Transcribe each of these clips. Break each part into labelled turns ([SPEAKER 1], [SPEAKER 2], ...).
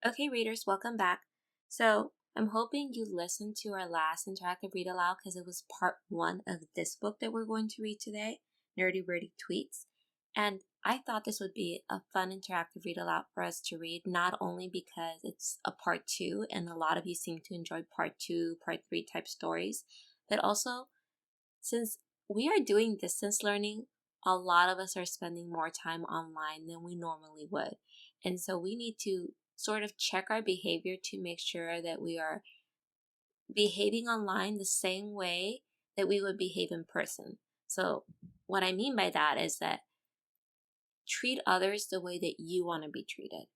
[SPEAKER 1] Okay, readers, welcome back. So, I'm hoping you listened to our last interactive read aloud because it was part one of this book that we're going to read today, Nerdy Birdy Tweets. And I thought this would be a fun interactive read aloud for us to read, not only because it's a part two, and a lot of you seem to enjoy part two, part three type stories, but also since we are doing distance learning, a lot of us are spending more time online than we normally would. And so we need to sort of check our behavior to make sure that we are behaving online the same way that we would behave in person. So, what I mean by that is that treat others the way that you want to be treated.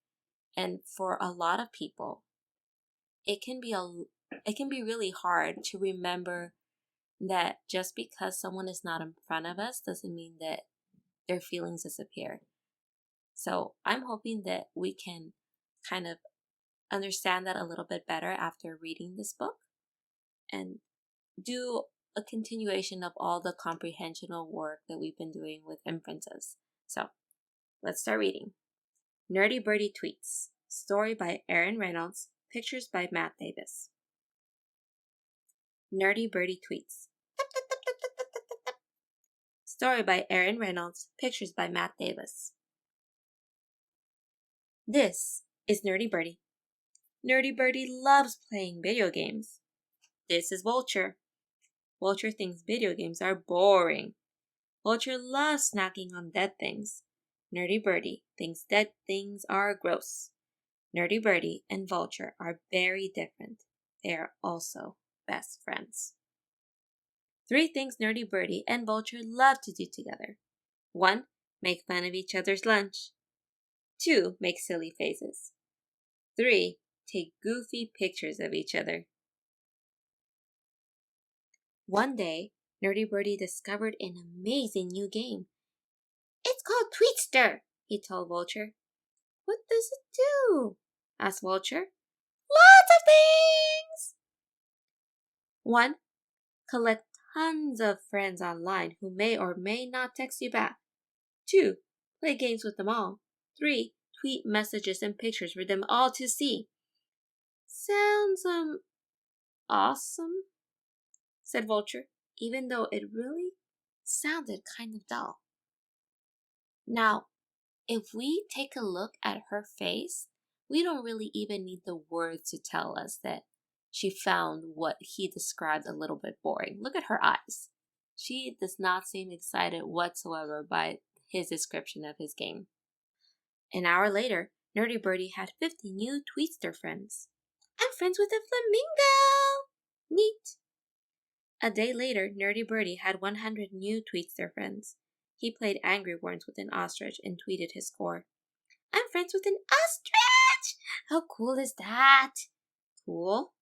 [SPEAKER 1] And for a lot of people, it can be really hard to remember that just because someone is not in front of us doesn't mean that their feelings disappear. So I'm hoping that we can kind of understand that a little bit better after reading this book and do a continuation of all the comprehensional work that we've been doing with inferences. So let's start reading. Nerdy Birdie Tweets. Story by Aaron Reynolds. Pictures by Matt Davis. Nerdy Birdie Tweets. Story by Aaron Reynolds. Pictures by Matt Davis. This is Nerdy Birdie. Nerdy Birdie loves playing video games. This is Vulture. Vulture thinks video games are boring. Vulture loves snacking on dead things. Nerdy Birdie thinks dead things are gross. Nerdy Birdie and Vulture are very different. They are also best friends. 3 things Nerdy Birdie and Vulture love to do together. 1. Make fun of each other's lunch. 2. Make silly faces. 3. Take goofy pictures of each other. One day, Nerdy Birdie discovered an amazing new game. It's called Tweetster, he told Vulture. What does it do? Asked Vulture. Lots of things! 1. Collect tons of friends online who may or may not text you back. 2. Play games with them all. 3. Tweet messages and pictures for them all to see. Sounds, awesome, said Vulture, even though it really sounded kind of dull. Now, if we take a look at her face, we don't really even need the words to tell us that she found what he described a little bit boring. Look at her eyes. She does not seem excited whatsoever by his description of his game. An hour later, Nerdy Birdie had 50 new Tweetster friends. I'm friends with a flamingo! Neat. A day later, Nerdy Birdie had 100 new Tweetster friends. He played Angry Words with an ostrich and tweeted his score. I'm friends with an ostrich! How cool is that? Cool.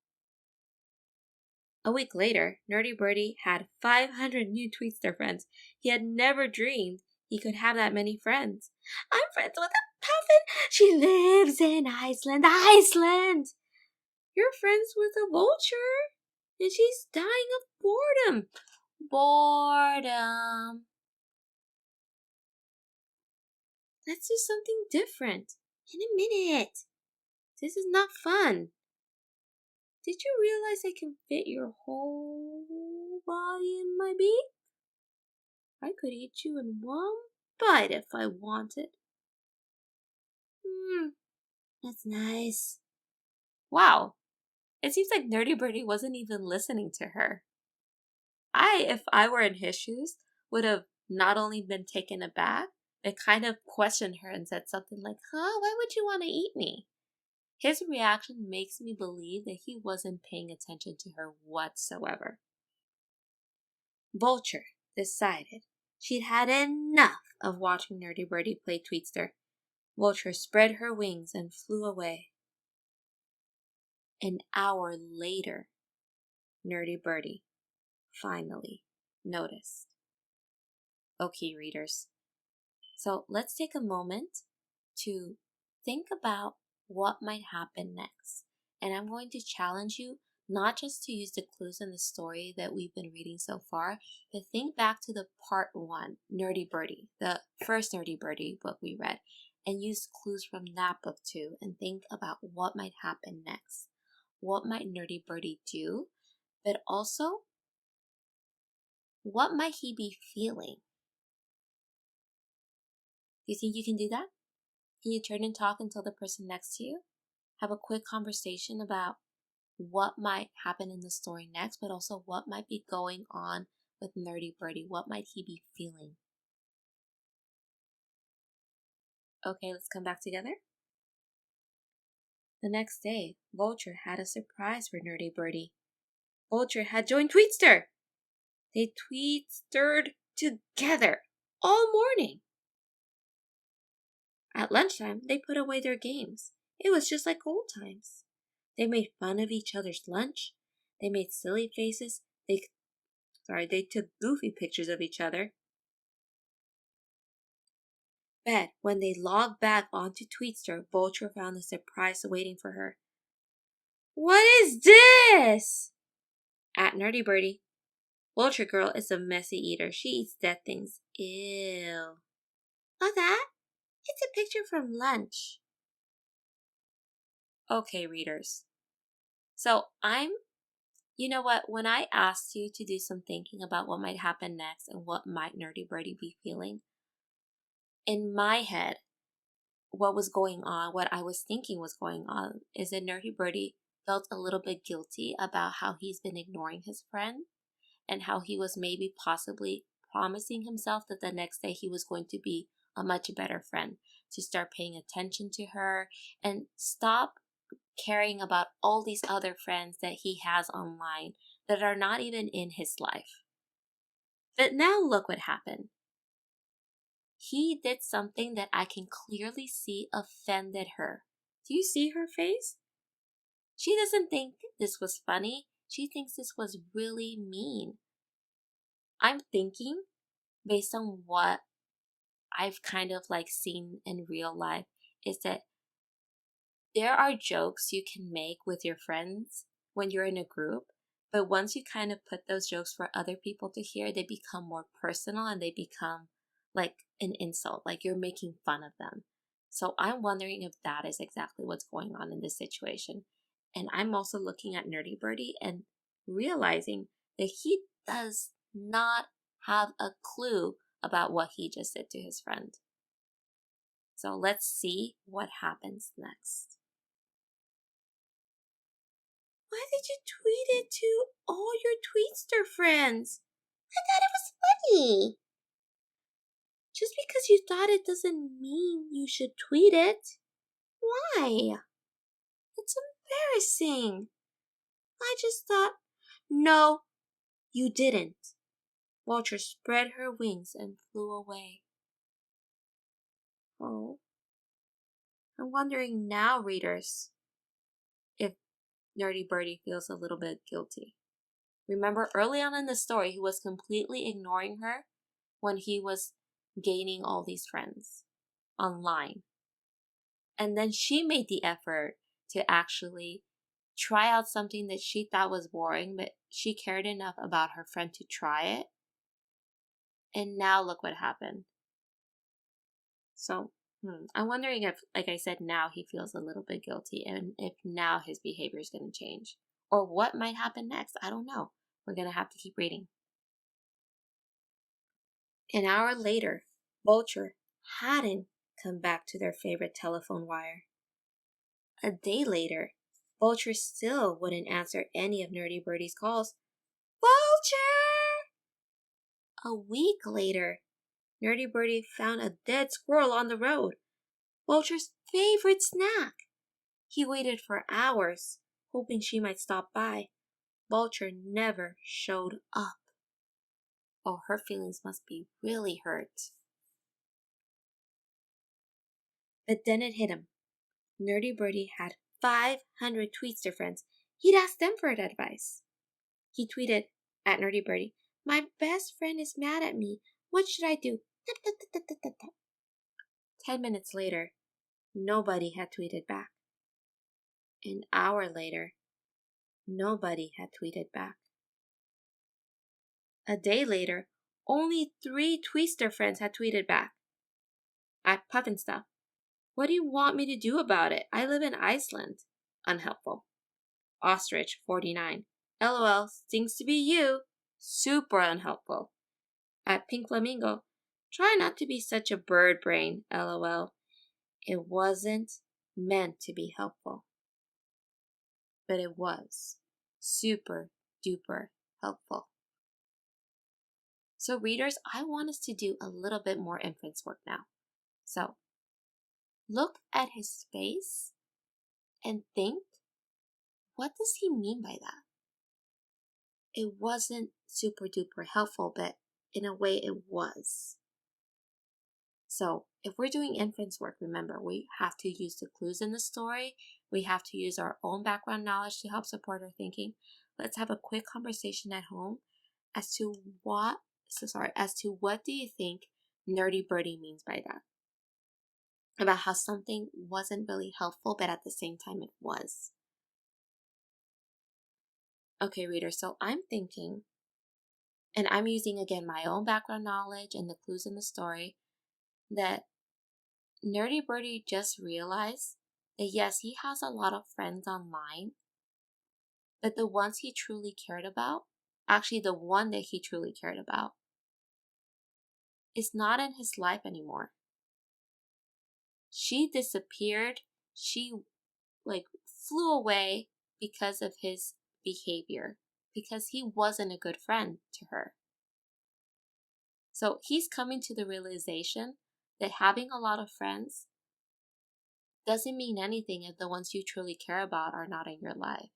[SPEAKER 1] A week later, Nerdy Birdie had 500 new Tweetster friends. He had never dreamed he could have that many friends. I'm friends with a puffin! She lives in Iceland! Iceland! You're friends with a vulture, and she's dying of boredom. Boredom. Let's do something different. In a minute. This is not fun. Did you realize I can fit your whole body in my beak? I could eat you in one bite if I wanted. That's nice. Wow. It seems like Nerdy Birdie wasn't even listening to her. If I were in his shoes, would have not only been taken aback, but kind of questioned her and said something like, why would you want to eat me? His reaction makes me believe that he wasn't paying attention to her whatsoever. Vulture decided she'd had enough of watching Nerdy Birdie play Tweetster. Vulture spread her wings and flew away. An hour later, Nerdy Birdie finally noticed. Okay, readers. So let's take a moment to think about what might happen next. And I'm going to challenge you not just to use the clues in the story that we've been reading so far, but think back to the part 1, Nerdy Birdie, the first Nerdy Birdie book we read, and use clues from that book too and think about what might happen next. What might Nerdy Birdie do? But also, what might he be feeling? Do you think you can do that? Can you turn and talk and tell the person next to you? Have a quick conversation about what might happen in the story next, but also what might be going on with Nerdy Birdie. What might he be feeling? Okay, let's come back together. The next day, Vulture had a surprise for Nerdy Birdie. Vulture had joined Tweetster. They tweetstered together all morning. At lunchtime, they put away their games. It was just like old times. They made fun of each other's lunch. They made silly faces. They took goofy pictures of each other. But when they logged back onto Tweetster, Vulture found a surprise waiting for her. What is this? At Nerdy Birdie. Vulture Girl is a messy eater. She eats dead things. Ew. Oh, that? It's a picture from lunch. Okay, readers. So you know what? When I asked you to do some thinking about what might happen next and what might Nerdy Birdie be feeling, in my head, what was going on, what I was thinking was going on, is that Nerdy Birdie felt a little bit guilty about how he's been ignoring his friend and how he was maybe possibly promising himself that the next day he was going to be a much better friend, to start paying attention to her and stop caring about all these other friends that he has online that are not even in his life. But now look what happened. He did something that I can clearly see offended her. Do you see her face? She doesn't think this was funny. She thinks this was really mean. I'm thinking, based on what I've kind of like seen in real life, is that there are jokes you can make with your friends when you're in a group, but once you kind of put those jokes for other people to hear, they become more personal and they become like an insult, like you're making fun of them. So I'm wondering if that is exactly what's going on in this situation. And I'm also looking at Nerdy Birdie and realizing that he does not have a clue about what he just did to his friend. So let's see what happens next. Why did you tweet it to all your Tweetster friends? I thought it was funny. Just because you thought it doesn't mean you should tweet it. Why? It's embarrassing. I just thought, no, you didn't. Vulture spread her wings and flew away. Oh, I'm wondering now, readers, if Nerdy Birdie feels a little bit guilty. Remember, early on in the story, he was completely ignoring her when he was gaining all these friends online. And then she made the effort to actually try out something that she thought was boring, but she cared enough about her friend to try it. And now look what happened. So I'm wondering if, like I said, now he feels a little bit guilty and if now his behavior is going to change. Or what might happen next. I don't know. We're going to have to keep reading. An hour later, Vulture hadn't come back to their favorite telephone wire. A day later, Vulture still wouldn't answer any of Nerdy Birdie's calls. Vulture! A week later, Nerdy Birdie found a dead squirrel on the road, Vulture's favorite snack. He waited for hours, hoping she might stop by. Vulture never showed up. Oh, her feelings must be really hurt. But then it hit him. Nerdy Birdie had 500 Tweetster friends. He'd ask them for advice. He tweeted at Nerdy Birdie, "My best friend is mad at me. What should I do?" 10 minutes later, nobody had tweeted back. An hour later, nobody had tweeted back. A day later, only 3 Tweetster friends had tweeted back. At Puffin Stuff. What do you want me to do about it? I live in Iceland. Unhelpful. Ostrich, 49. LOL, seems to be you. Super unhelpful. At Pink Flamingo, try not to be such a bird brain, LOL. It wasn't meant to be helpful. But it was. Super duper helpful. So readers, I want us to do a little bit more inference work now. So look at his face and think, what does he mean by that? It wasn't super duper helpful, but in a way it was. So if we're doing inference work, remember, we have to use the clues in the story. We have to use our own background knowledge to help support our thinking. Let's have a quick conversation at home as to what do you think Nerdy Birdie means by that? About how something wasn't really helpful, but at the same time it was. Okay, reader, so I'm thinking, and I'm using again my own background knowledge and the clues in the story, that Nerdy Birdie just realized that yes, he has a lot of friends online, but the ones he truly cared about, actually the one that he truly cared about, is not in his life anymore. She disappeared. She flew away because of his behavior, because he wasn't a good friend to her. So he's coming to the realization that having a lot of friends doesn't mean anything if the ones you truly care about are not in your life.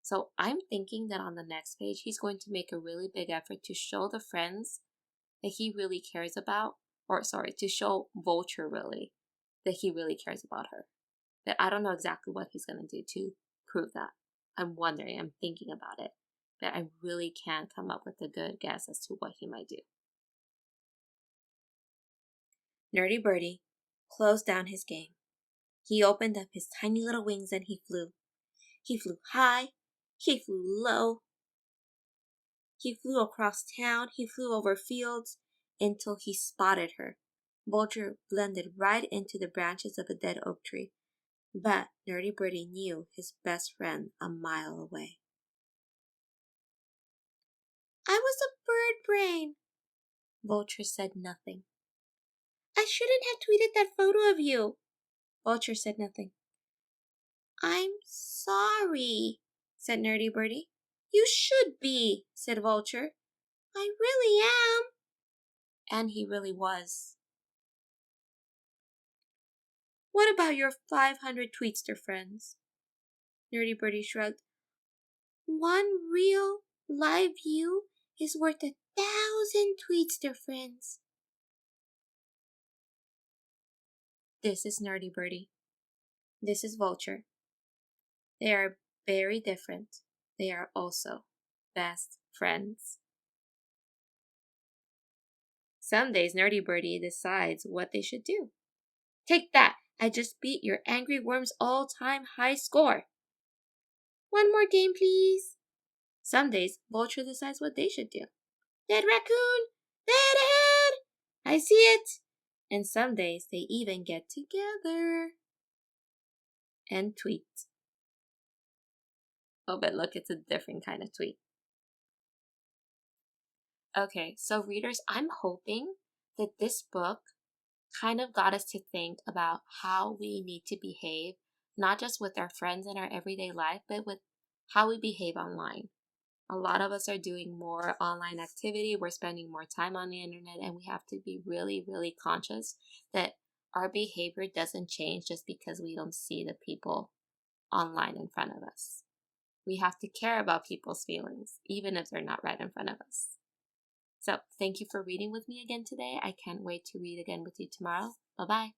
[SPEAKER 1] So I'm thinking that on the next page, he's going to make a really big effort to show the friends that he really cares about, to show Vulture really that he really cares about her. But I don't know exactly what he's going to do to prove that. I'm thinking about it, but I really can't come up with a good guess as to what he might do. Nerdy Birdie closed down his game. He opened up his tiny little wings and he flew. He flew high. He flew low. He flew across town. He flew over fields until he spotted her. Vulture blended right into the branches of a dead oak tree. But Nerdy Birdie knew his best friend a mile away. I was a bird brain. Vulture said nothing. I shouldn't have tweeted that photo of you. Vulture said nothing. I'm sorry, said Nerdy Birdie. You should be, said Vulture. I really am. And he really was. What about your 500 Tweetster friends? Nerdy Birdie shrugged. One real, live you is worth 1,000 Tweetster friends. This is Nerdy Birdie. This is Vulture. They are very different. They are also best friends. Some days Nerdy Birdie decides what they should do. Take that! I just beat your Angry Worm's all-time high score. One more game, please. Some days Vulture decides what they should do. Dead raccoon! Dead ahead! I see it! And some days they even get together and tweet. Oh, but look, it's a different kind of tweet. Okay, so readers, I'm hoping that this book kind of got us to think about how we need to behave, not just with our friends in our everyday life, but with how we behave online. A lot of us are doing more online activity. We're spending more time on the internet, and we have to be really, really conscious that our behavior doesn't change just because we don't see the people online in front of us. We have to care about people's feelings, even if they're not right in front of us. So thank you for reading with me again today. I can't wait to read again with you tomorrow. Bye-bye.